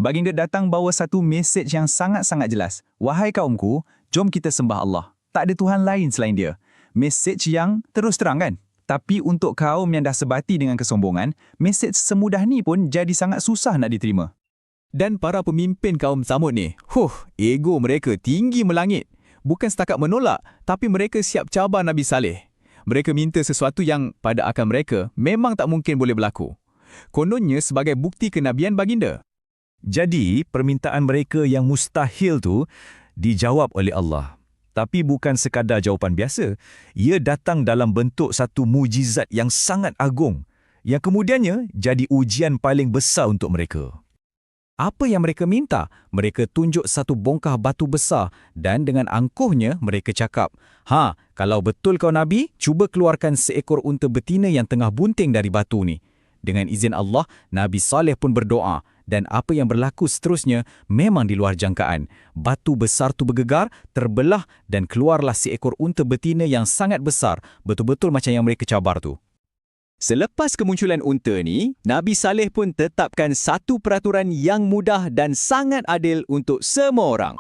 Baginda datang bawa satu mesej yang sangat-sangat jelas. Wahai kaumku, jom kita sembah Allah. Tak ada Tuhan lain selain dia. Mesej yang terus terang kan? Tapi untuk kaum yang dah sebati dengan kesombongan, mesej semudah ni pun jadi sangat susah nak diterima. Dan para pemimpin kaum Samud ni, ego mereka tinggi melangit. Bukan setakat menolak, tapi mereka siap cabar Nabi Saleh. Mereka minta sesuatu yang pada akal mereka memang tak mungkin boleh berlaku. Kononnya sebagai bukti kenabian baginda. Jadi, permintaan mereka yang mustahil tu dijawab oleh Allah. Tapi bukan sekadar jawapan biasa. Ia datang dalam bentuk satu mujizat yang sangat agung, yang kemudiannya jadi ujian paling besar untuk mereka. Apa yang mereka minta? Mereka tunjuk satu bongkah batu besar dan dengan angkuhnya mereka cakap, kalau betul kau Nabi, cuba keluarkan seekor unta betina yang tengah bunting dari batu ni. Dengan izin Allah, Nabi Saleh pun berdoa dan apa yang berlaku seterusnya memang di luar jangkaan. Batu besar tu bergegar, terbelah dan keluarlah seekor unta betina yang sangat besar, betul-betul macam yang mereka cabar tu. Selepas kemunculan unta ni, Nabi Saleh pun tetapkan satu peraturan yang mudah dan sangat adil untuk semua orang.